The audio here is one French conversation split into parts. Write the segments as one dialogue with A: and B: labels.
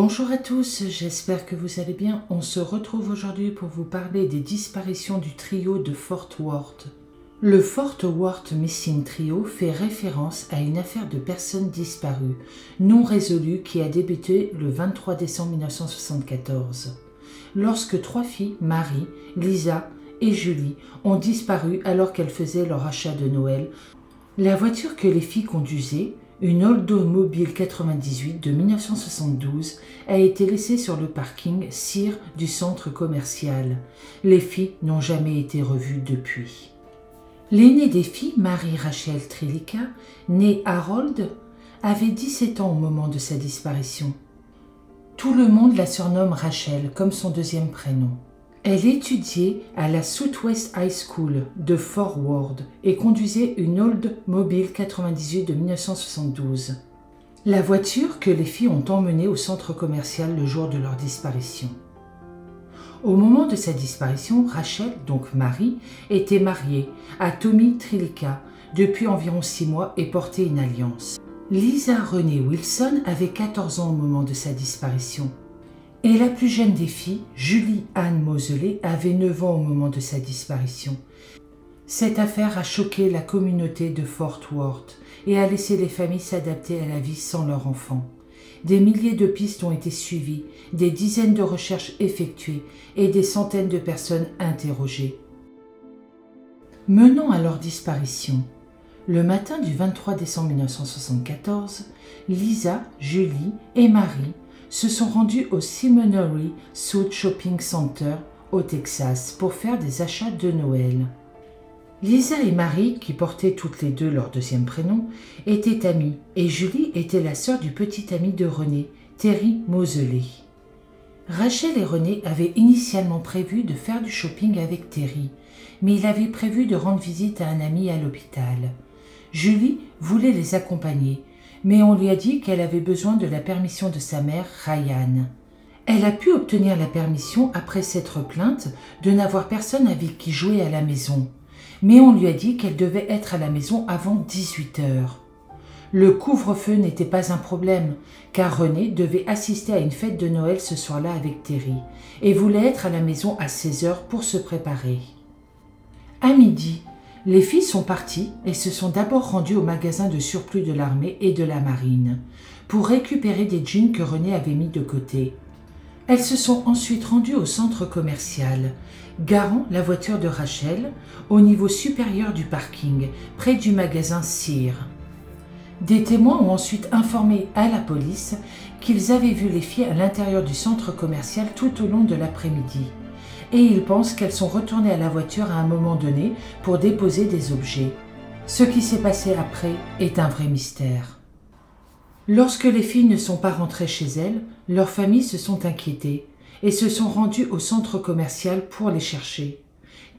A: Bonjour à tous, j'espère que vous allez bien. On se retrouve aujourd'hui pour vous parler des disparitions du trio de Fort Worth. Le Fort Worth Missing Trio fait référence à une affaire de personnes disparues, non résolue, qui a débuté le 23 décembre 1974, lorsque 3 filles, Marie, Lisa et Julie, ont disparu alors qu'elles faisaient leur achat de Noël. La voiture que les filles conduisaient, une Oldsmobile 98 de 1972, a été laissée sur le parking Sears du centre commercial. Les filles n'ont jamais été revues depuis. L'aînée des filles, Marie-Rachel Trilica, née Harold, avait 17 ans au moment de sa disparition. Tout le monde la surnomme Rachel, comme son deuxième prénom. Elle étudiait à la Southwest High School de Fort Worth et conduisait une Oldsmobile 98 de 1972, la voiture que les filles ont emmenée au centre commercial le jour de leur disparition. Au moment de sa disparition, Rachel, donc Marie, était mariée à Tommy Trilica depuis environ 6 mois et portait une alliance. Lisa Renée Wilson avait 14 ans au moment de sa disparition. Et la plus jeune des filles, Julie Ann Moseley, avait 9 ans au moment de sa disparition. Cette affaire a choqué la communauté de Fort Worth et a laissé les familles s'adapter à la vie sans leurs enfants. Des milliers de pistes ont été suivies, des dizaines de recherches effectuées et des centaines de personnes interrogées. Menant à leur disparition. Le matin du 23 décembre 1974, Lisa, Julie et Marie se sont rendus au Seminary South Shopping Center au Texas pour faire des achats de Noël. Lisa et Marie, qui portaient toutes les deux leur deuxième prénom, étaient amies et Julie était la sœur du petit ami de Renée, Terry Moseley. Rachel et Renée avaient initialement prévu de faire du shopping avec Terry, mais il avait prévu de rendre visite à un ami à l'hôpital. Julie voulait les accompagner, mais on lui a dit qu'elle avait besoin de la permission de sa mère, Ryan. Elle a pu obtenir la permission après s'être plainte de n'avoir personne avec qui jouer à la maison, mais on lui a dit qu'elle devait être à la maison avant 18 heures. Le couvre-feu n'était pas un problème, car Renée devait assister à une fête de Noël ce soir-là avec Terry, et voulait être à la maison à 16 heures pour se préparer. À midi, les filles sont parties et se sont d'abord rendues au magasin de surplus de l'armée et de la marine pour récupérer des jeans que Renée avait mis de côté. Elles se sont ensuite rendues au centre commercial, garant la voiture de Rachel au niveau supérieur du parking, près du magasin Sears. Des témoins ont ensuite informé à la police qu'ils avaient vu les filles à l'intérieur du centre commercial tout au long de l'après-midi. Et ils pensent qu'elles sont retournées à la voiture à un moment donné pour déposer des objets. Ce qui s'est passé après est un vrai mystère. Lorsque les filles ne sont pas rentrées chez elles, leurs familles se sont inquiétées et se sont rendues au centre commercial pour les chercher.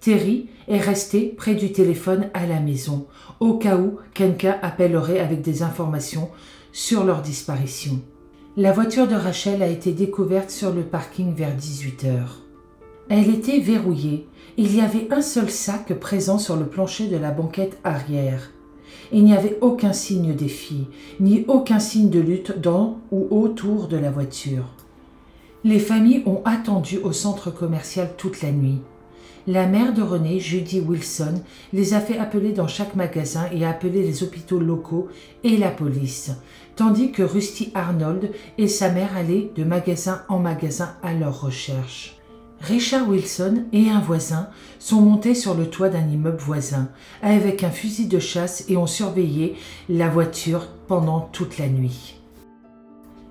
A: Terry est resté près du téléphone à la maison, au cas où quelqu'un appellerait avec des informations sur leur disparition. La voiture de Rachel a été découverte sur le parking vers 18 heures. Elle était verrouillée. Il y avait un seul sac présent sur le plancher de la banquette arrière. Il n'y avait aucun signe des filles, ni aucun signe de lutte dans ou autour de la voiture. Les familles ont attendu au centre commercial toute la nuit. La mère de Renée, Judy Wilson, les a fait appeler dans chaque magasin et a appelé les hôpitaux locaux et la police, tandis que Rusty Arnold et sa mère allaient de magasin en magasin à leur recherche. Richard Wilson et un voisin sont montés sur le toit d'un immeuble voisin avec un fusil de chasse et ont surveillé la voiture pendant toute la nuit.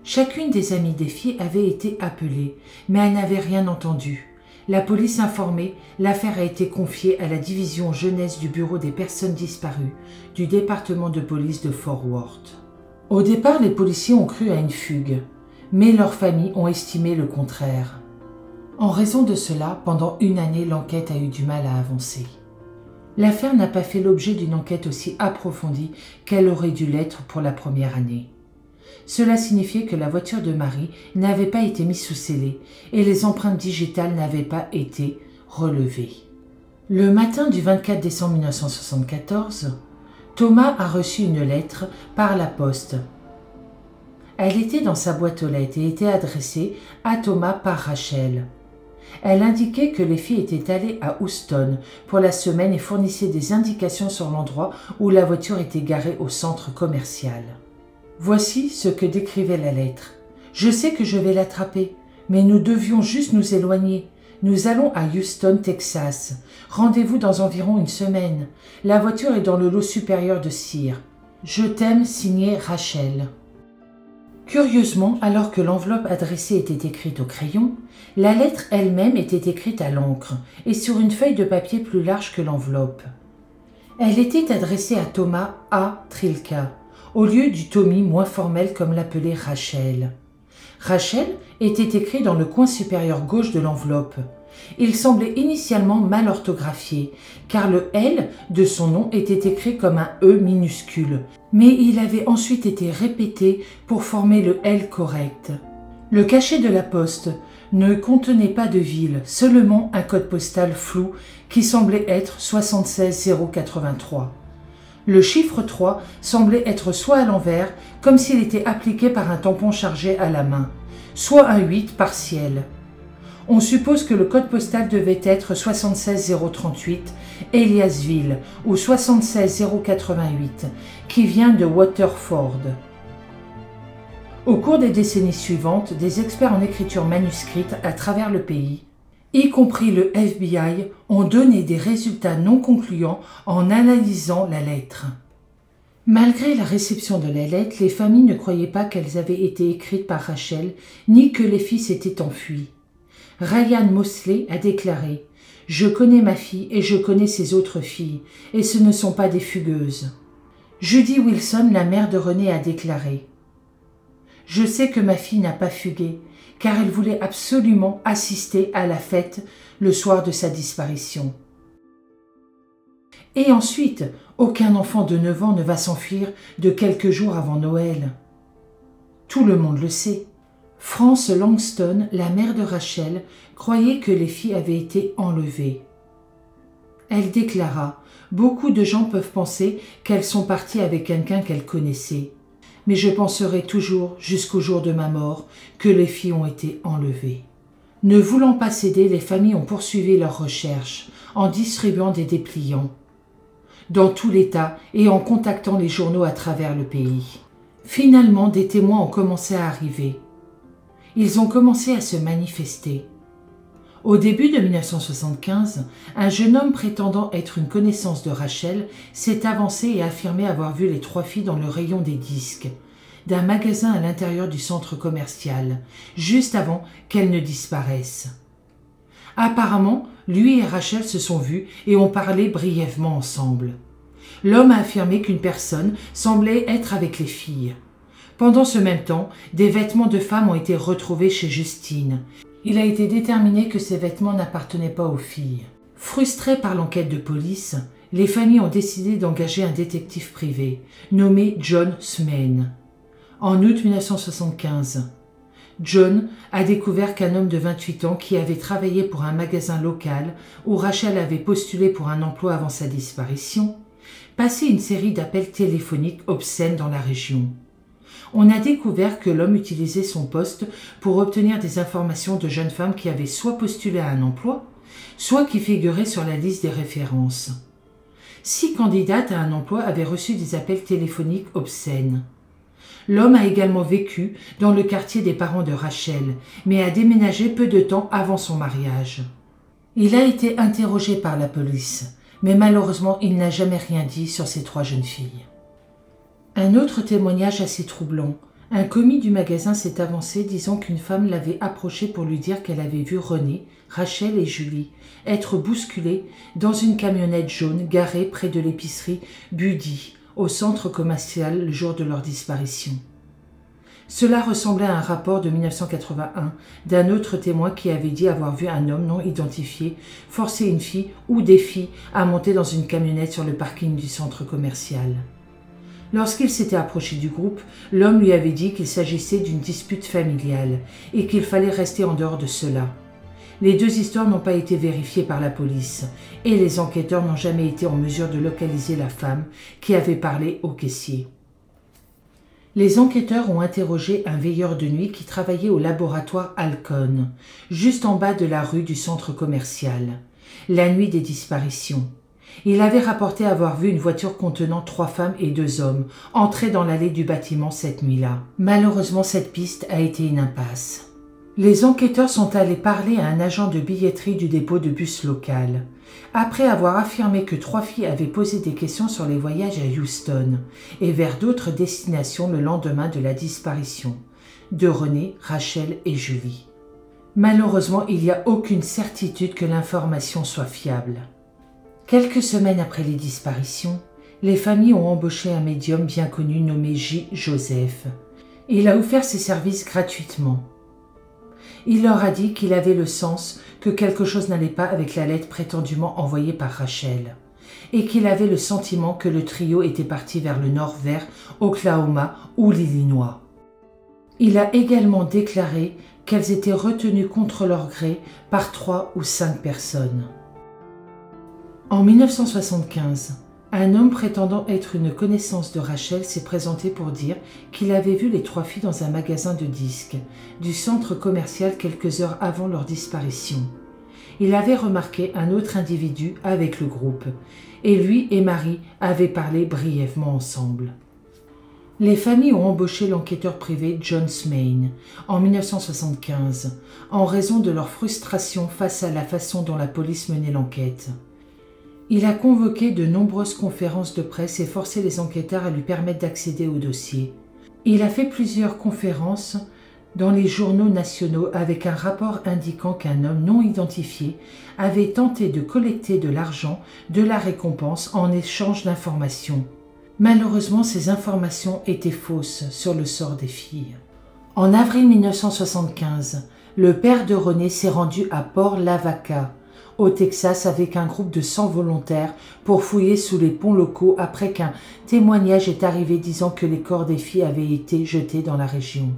A: Chacune des amies des filles avait été appelée, mais elle n'avait rien entendu. La police informée, l'affaire a été confiée à la division jeunesse du Bureau des personnes disparues du département de police de Fort Worth. Au départ, les policiers ont cru à une fugue, mais leurs familles ont estimé le contraire. En raison de cela, pendant une année, l'enquête a eu du mal à avancer. L'affaire n'a pas fait l'objet d'une enquête aussi approfondie qu'elle aurait dû l'être pour la première année. Cela signifiait que la voiture de Marie n'avait pas été mise sous scellé et les empreintes digitales n'avaient pas été relevées. Le matin du 24 décembre 1974, Thomas a reçu une lettre par la poste Elle était dans sa boîte aux lettres et était adressée à Thomas par Rachel. Elle indiquait que les filles étaient allées à Houston pour la semaine et fournissait des indications sur l'endroit où la voiture était garée au centre commercial. Voici ce que décrivait la lettre. « Je sais que je vais l'attraper, mais nous devions juste nous éloigner. Nous allons à Houston, Texas. Rendez-vous dans environ une semaine. La voiture est dans le lot supérieur de cire. Je t'aime, signé Rachel. » Curieusement, alors que l'enveloppe adressée était écrite au crayon, la lettre elle-même était écrite à l'encre et sur une feuille de papier plus large que l'enveloppe. Elle était adressée à Thomas A. Trilka, au lieu du Tommy moins formel comme l'appelait Rachel. Rachel était écrit dans le coin supérieur gauche de l'enveloppe. Il semblait initialement mal orthographié, car le L de son nom était écrit comme un E minuscule, mais il avait ensuite été répété pour former le L correct. Le cachet de la poste ne contenait pas de ville, seulement un code postal flou qui semblait être 76083. Le chiffre 3 semblait être soit à l'envers, comme s'il était appliqué par un tampon chargé à la main, soit un 8 partiel. On suppose que le code postal devait être 76038, Eliasville, ou 76088, qui vient de Waterford. Au cours des décennies suivantes, des experts en écriture manuscrite à travers le pays, y compris le FBI, ont donné des résultats non concluants en analysant la lettre. Malgré la réception de la lettre, les familles ne croyaient pas qu'elles avaient été écrites par Rachel, ni que les filles s'étaient enfuies. Ryan Mosley a déclaré « Je connais ma fille et je connais ses autres filles, et ce ne sont pas des fugueuses. » Judy Wilson, la mère de René, a déclaré « Je sais que ma fille n'a pas fugué, car elle voulait absolument assister à la fête le soir de sa disparition. » Et ensuite, aucun enfant de 9 ans ne va s'enfuir de quelques jours avant Noël. Tout le monde le sait. France Langston, la mère de Rachel, croyait que les filles avaient été enlevées. Elle déclara « Beaucoup de gens peuvent penser qu'elles sont parties avec quelqu'un qu'elles connaissaient. Mais je penserai toujours, jusqu'au jour de ma mort, que les filles ont été enlevées. » Ne voulant pas céder, les familles ont poursuivi leurs recherches en distribuant des dépliants dans tout l'État et en contactant les journaux à travers le pays. Finalement, des témoins ont commencé à arriver. Ils ont commencé à se manifester. Au début de 1975, un jeune homme prétendant être une connaissance de Rachel s'est avancé et affirmé avoir vu les 3 filles dans le rayon des disques d'un magasin à l'intérieur du centre commercial, juste avant qu'elles ne disparaissent. Apparemment, lui et Rachel se sont vus et ont parlé brièvement ensemble. L'homme a affirmé qu'une personne semblait être avec les filles. Pendant ce même temps, des vêtements de femmes ont été retrouvés chez Justine. Il a été déterminé que ces vêtements n'appartenaient pas aux filles. Frustrés par l'enquête de police, les familles ont décidé d'engager un détective privé, nommé John Smain. En août 1975, John a découvert qu'un homme de 28 ans qui avait travaillé pour un magasin local où Rachel avait postulé pour un emploi avant sa disparition, passait une série d'appels téléphoniques obscènes dans la région. On a découvert que l'homme utilisait son poste pour obtenir des informations de jeunes femmes qui avaient soit postulé à un emploi, soit qui figuraient sur la liste des références. 6 candidates à un emploi avaient reçu des appels téléphoniques obscènes. L'homme a également vécu dans le quartier des parents de Rachel, mais a déménagé peu de temps avant son mariage. Il a été interrogé par la police, mais malheureusement il n'a jamais rien dit sur ces 3 jeunes filles. Un autre témoignage assez troublant. Un commis du magasin s'est avancé disant qu'une femme l'avait approché pour lui dire qu'elle avait vu René, Rachel et Julie être bousculées dans une camionnette jaune garée près de l'épicerie Buddy, au centre commercial le jour de leur disparition. Cela ressemblait à un rapport de 1981 d'un autre témoin qui avait dit avoir vu un homme non identifié forcer une fille ou des filles à monter dans une camionnette sur le parking du centre commercial. Lorsqu'il s'était approché du groupe, l'homme lui avait dit qu'il s'agissait d'une dispute familiale et qu'il fallait rester en dehors de cela. Les 2 histoires n'ont pas été vérifiées par la police et les enquêteurs n'ont jamais été en mesure de localiser la femme qui avait parlé au caissier. Les enquêteurs ont interrogé un veilleur de nuit qui travaillait au laboratoire Alcon, juste en bas de la rue du centre commercial, la nuit des disparitions. Il avait rapporté avoir vu une voiture contenant 3 femmes et 2 hommes entrer dans l'allée du bâtiment cette nuit-là. Malheureusement, cette piste a été une impasse. Les enquêteurs sont allés parler à un agent de billetterie du dépôt de bus local. Après avoir affirmé que 3 filles avaient posé des questions sur les voyages à Houston et vers d'autres destinations le lendemain de la disparition de René, Rachel et Julie. Malheureusement, il n'y a aucune certitude que l'information soit fiable. Quelques semaines après les disparitions, les familles ont embauché un médium bien connu nommé J. Joseph. Il a offert ses services gratuitement. Il leur a dit qu'il avait le sens que quelque chose n'allait pas avec la lettre prétendument envoyée par Rachel et qu'il avait le sentiment que le trio était parti vers le nord vers Oklahoma ou l'Illinois. Il a également déclaré qu'elles étaient retenues contre leur gré par 3 ou 5 personnes. En 1975, un homme prétendant être une connaissance de Rachel s'est présenté pour dire qu'il avait vu les 3 filles dans un magasin de disques du centre commercial quelques heures avant leur disparition. Il avait remarqué un autre individu avec le groupe, et lui et Marie avaient parlé brièvement ensemble. Les familles ont embauché l'enquêteur privé John Smain en 1975 en raison de leur frustration face à la façon dont la police menait l'enquête. Il a convoqué de nombreuses conférences de presse et forcé les enquêteurs à lui permettre d'accéder au dossier. Il a fait plusieurs conférences dans les journaux nationaux avec un rapport indiquant qu'un homme non identifié avait tenté de collecter de l'argent de la récompense en échange d'informations. Malheureusement, ces informations étaient fausses sur le sort des filles. En avril 1975, le père de René s'est rendu à Port Lavaca, au Texas, avec un groupe de 100 volontaires pour fouiller sous les ponts locaux après qu'un témoignage est arrivé disant que les corps des filles avaient été jetés dans la région.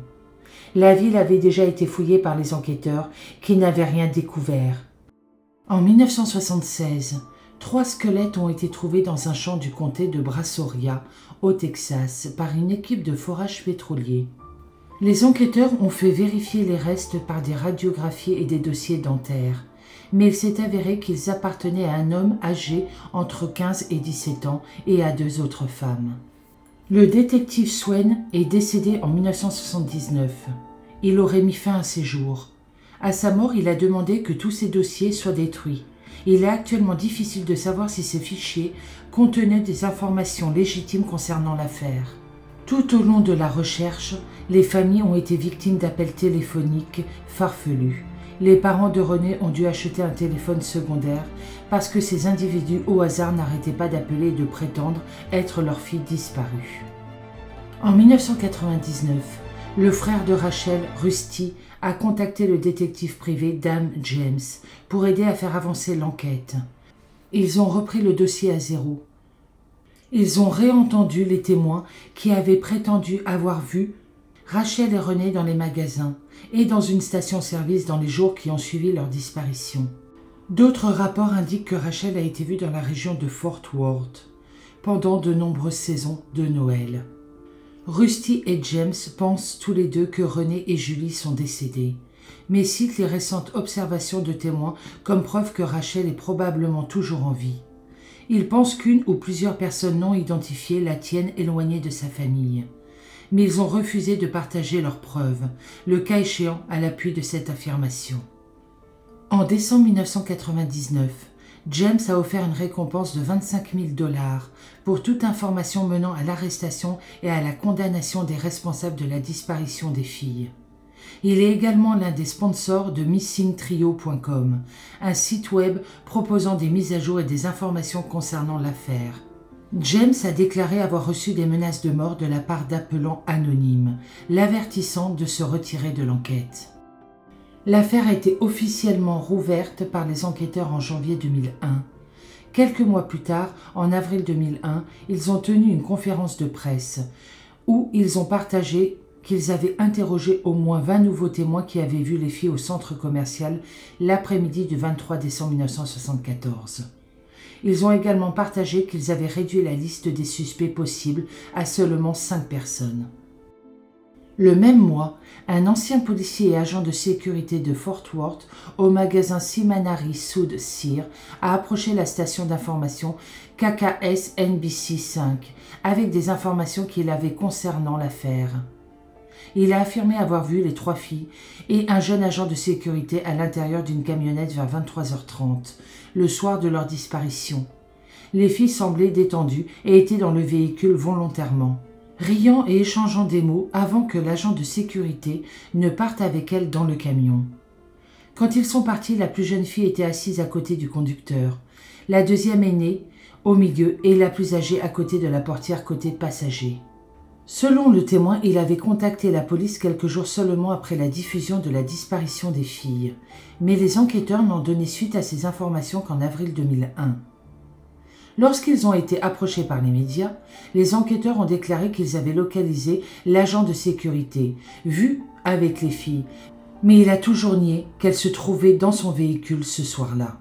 A: La ville avait déjà été fouillée par les enquêteurs qui n'avaient rien découvert. En 1976, 3 squelettes ont été trouvés dans un champ du comté de Brazoria, au Texas, par une équipe de forage pétrolier. Les enquêteurs ont fait vérifier les restes par des radiographies et des dossiers dentaires, mais il s'est avéré qu'ils appartenaient à un homme âgé entre 15 et 17 ans et à 2 autres femmes. Le détective Swain est décédé en 1979. Il aurait mis fin à ses jours. À sa mort, il a demandé que tous ses dossiers soient détruits. Il est actuellement difficile de savoir si ces fichiers contenaient des informations légitimes concernant l'affaire. Tout au long de la recherche, les familles ont été victimes d'appels téléphoniques farfelus. Les parents de René ont dû acheter un téléphone secondaire parce que ces individus au hasard n'arrêtaient pas d'appeler et de prétendre être leur fille disparue. En 1999, le frère de Rachel, Rusty, a contacté le détective privé Dan James pour aider à faire avancer l'enquête. Ils ont repris le dossier à zéro. Ils ont réentendu les témoins qui avaient prétendu avoir vu Rachel et René dans les magasins et dans une station-service dans les jours qui ont suivi leur disparition. D'autres rapports indiquent que Rachel a été vue dans la région de Fort Worth pendant de nombreuses saisons de Noël. Rusty et James pensent tous les deux que René et Julie sont décédés, mais citent les récentes observations de témoins comme preuve que Rachel est probablement toujours en vie. Ils pensent qu'une ou plusieurs personnes non identifiées la tiennent éloignée de sa famille. Mais ils ont refusé de partager leurs preuves, le cas échéant à l'appui de cette affirmation. En décembre 1999, James a offert une récompense de 25 000 $ pour toute information menant à l'arrestation et à la condamnation des responsables de la disparition des filles. Il est également l'un des sponsors de missingtrio.com, un site web proposant des mises à jour et des informations concernant l'affaire. James a déclaré avoir reçu des menaces de mort de la part d'appelants anonymes, l'avertissant de se retirer de l'enquête. L'affaire a été officiellement rouverte par les enquêteurs en janvier 2001. Quelques mois plus tard, en avril 2001, ils ont tenu une conférence de presse où ils ont partagé qu'ils avaient interrogé au moins 20 nouveaux témoins qui avaient vu les filles au centre commercial l'après-midi du 23 décembre 1974. Ils ont également partagé qu'ils avaient réduit la liste des suspects possibles à seulement 5 personnes. Le même mois, un ancien policier et agent de sécurité de Fort Worth au magasin Simanari Sud Sear a approché la station d'information KKS NBC 5 avec des informations qu'il avait concernant l'affaire. Il a affirmé avoir vu les 3 filles et un jeune agent de sécurité à l'intérieur d'une camionnette vers 23h30, le soir de leur disparition. Les filles semblaient détendues et étaient dans le véhicule volontairement, riant et échangeant des mots avant que l'agent de sécurité ne parte avec elles dans le camion. Quand ils sont partis, la plus jeune fille était assise à côté du conducteur, la deuxième aînée au milieu et la plus âgée à côté de la portière côté passager. Selon le témoin, il avait contacté la police quelques jours seulement après la diffusion de la disparition des filles, mais les enquêteurs n'ont donné suite à ces informations qu'en avril 2001. Lorsqu'ils ont été approchés par les médias, les enquêteurs ont déclaré qu'ils avaient localisé l'agent de sécurité, vu avec les filles, mais il a toujours nié qu'elles se trouvaient dans son véhicule ce soir-là.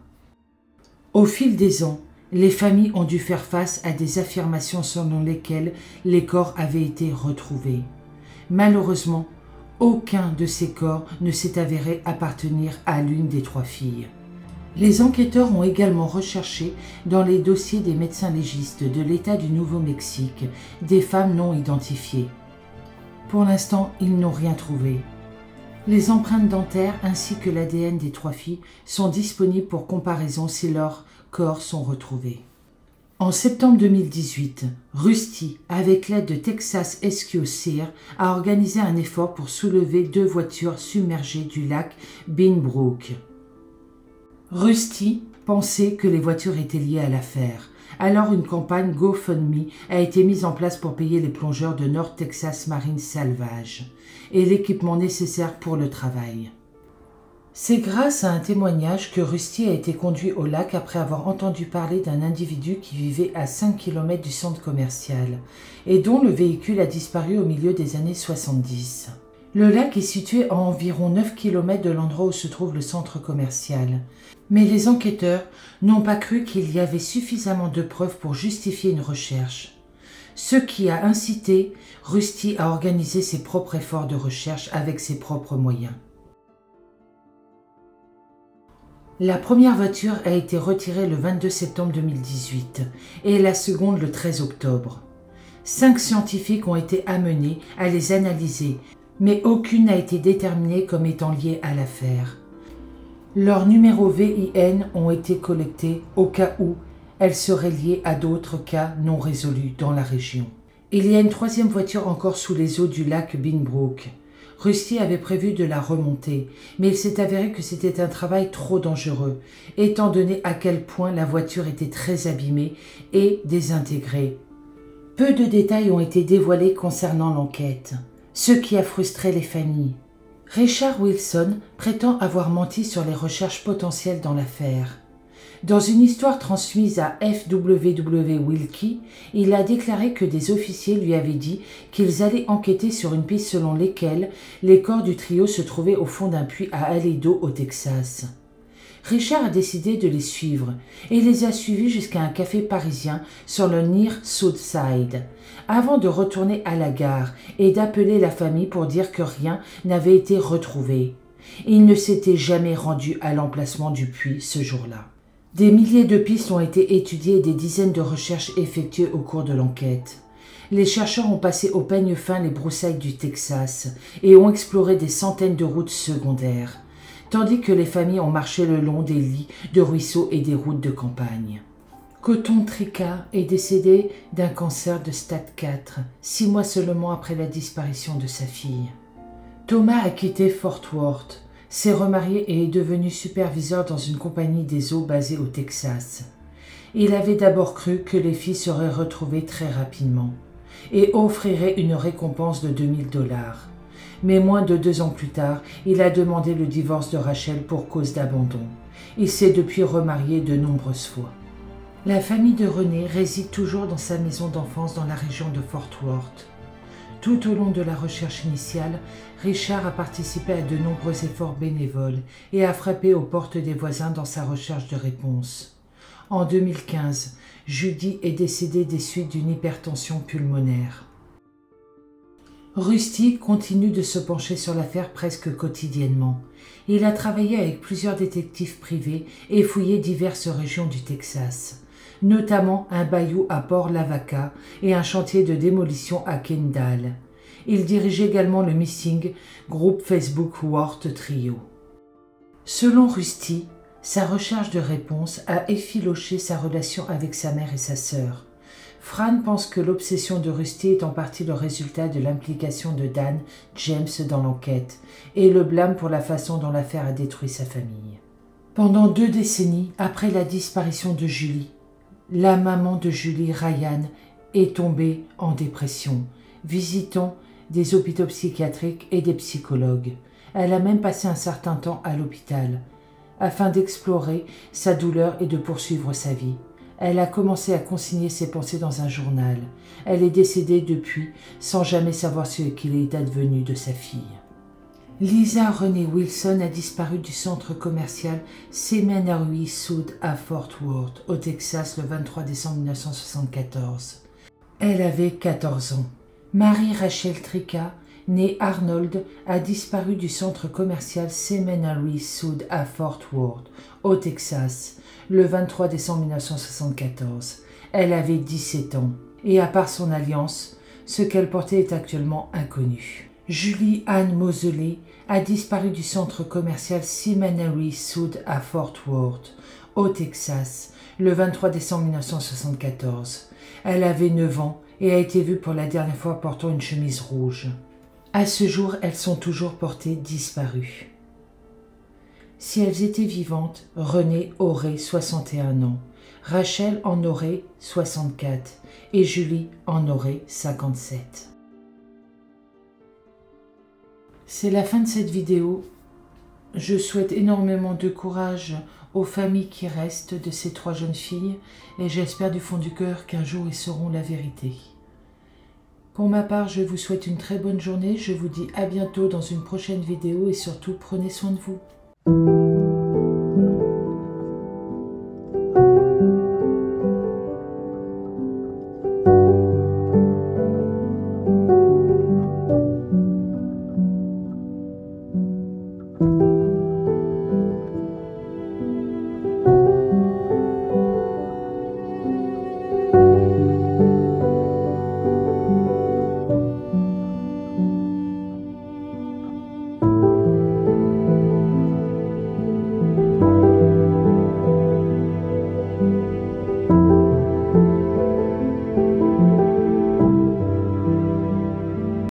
A: Au fil des ans, les familles ont dû faire face à des affirmations selon lesquelles les corps avaient été retrouvés. Malheureusement, aucun de ces corps ne s'est avéré appartenir à l'une des 3 filles. Les enquêteurs ont également recherché dans les dossiers des médecins légistes de l'État du Nouveau-Mexique des femmes non identifiées. Pour l'instant, ils n'ont rien trouvé. Les empreintes dentaires ainsi que l'ADN des 3 filles sont disponibles pour comparaison si leurs corps sont retrouvés. En septembre 2018, Rusty, avec l'aide de Texas Rescue Sear, a organisé un effort pour soulever 2 voitures submergées du lac Binbrook. Rusty pensait que les voitures étaient liées à l'affaire. Alors une campagne GoFundMe a été mise en place pour payer les plongeurs de North Texas Marine Salvage et l'équipement nécessaire pour le travail. C'est grâce à un témoignage que Rusty a été conduit au lac après avoir entendu parler d'un individu qui vivait à 5 km du centre commercial et dont le véhicule a disparu au milieu des années 70. Le lac est situé à environ 9 km de l'endroit où se trouve le centre commercial. Mais les enquêteurs n'ont pas cru qu'il y avait suffisamment de preuves pour justifier une recherche. Ce qui a incité Rusty à organiser ses propres efforts de recherche avec ses propres moyens. La première voiture a été retirée le 22 septembre 2018 et la seconde le 13 octobre. 5 scientifiques ont été amenés à les analyser, mais aucune n'a été déterminée comme étant liée à l'affaire. Leurs numéros VIN ont été collectés au cas où elles seraient liées à d'autres cas non résolus dans la région. Il y a une 3e voiture encore sous les eaux du lac Binbrook. Rusty avait prévu de la remonter, mais il s'est avéré que c'était un travail trop dangereux, étant donné à quel point la voiture était très abîmée et désintégrée. Peu de détails ont été dévoilés concernant l'enquête, ce qui a frustré les familles. Richard Wilson prétend avoir menti sur les recherches potentielles dans l'affaire. Dans une histoire transmise à FWW Wilkie, il a déclaré que des officiers lui avaient dit qu'ils allaient enquêter sur une piste selon laquelle les corps du trio se trouvaient au fond d'un puits à Aledo, au Texas. Richard a décidé de les suivre et les a suivis jusqu'à un café parisien sur le Near South Side, avant de retourner à la gare et d'appeler la famille pour dire que rien n'avait été retrouvé. Il ne s'était jamais rendu à l'emplacement du puits ce jour-là. Des milliers de pistes ont été étudiées et des dizaines de recherches effectuées au cours de l'enquête. Les chercheurs ont passé au peigne fin les broussailles du Texas et ont exploré des centaines de routes secondaires, tandis que les familles ont marché le long des lits de ruisseaux et des routes de campagne. Coton Tricard est décédé d'un cancer de stade 4, 6 mois seulement après la disparition de sa fille. Thomas a quitté Fort Worth, s'est remarié et est devenu superviseur dans une compagnie des eaux basée au Texas. Il avait d'abord cru que les filles seraient retrouvées très rapidement et offrirait une récompense de $2000. Mais moins de 2 ans plus tard, il a demandé le divorce de Rachel pour cause d'abandon. Il s'est depuis remarié de nombreuses fois. La famille de René réside toujours dans sa maison d'enfance dans la région de Fort Worth. Tout au long de la recherche initiale, Richard a participé à de nombreux efforts bénévoles et a frappé aux portes des voisins dans sa recherche de réponses. En 2015, Judy est décédée des suites d'une hypertension pulmonaire. Rusty continue de se pencher sur l'affaire presque quotidiennement. Il a travaillé avec plusieurs détectives privés et fouillé diverses régions du Texas, notamment un bayou à Port Lavaca et un chantier de démolition à Kendall. Il dirige également le missing groupe Facebook Worth Trio. Selon Rusty, sa recherche de réponses a effiloché sa relation avec sa mère et sa sœur. Fran pense que l'obsession de Rusty est en partie le résultat de l'implication de Dan James dans l'enquête et le blâme pour la façon dont l'affaire a détruit sa famille. Pendant 2 décennies après la disparition de Julie, la maman de Julie, Ryan, est tombée en dépression, visitant des hôpitaux psychiatriques et des psychologues. Elle a même passé un certain temps à l'hôpital, afin d'explorer sa douleur et de poursuivre sa vie. Elle a commencé à consigner ses pensées dans un journal. Elle est décédée depuis, sans jamais savoir ce qu'il est advenu de sa fille. Lisa Renee Wilson a disparu du centre commercial Seminary Sud à Fort Worth, au Texas, le 23 décembre 1974. Elle avait 14 ans. Marie-Rachel Tricka, née Arnold, a disparu du centre commercial Seminary Sud à Fort Worth, au Texas, le 23 décembre 1974. Elle avait 17 ans, et à part son alliance, ce qu'elle portait est actuellement inconnu. Julie Ann Moseley a disparu du centre commercial Seminary Sud à Fort Worth, au Texas, le 23 décembre 1974. Elle avait 9 ans et a été vue pour la dernière fois portant une chemise rouge. À ce jour, elles sont toujours portées disparues. Si elles étaient vivantes, Renée aurait 61 ans, Rachel en aurait 64 et Julie en aurait 57. C'est la fin de cette vidéo. Je souhaite énormément de courage aux familles qui restent de ces 3 jeunes filles et j'espère du fond du cœur qu'un jour ils sauront la vérité. Pour ma part, je vous souhaite une très bonne journée. Je vous dis à bientôt dans une prochaine vidéo et surtout prenez soin de vous.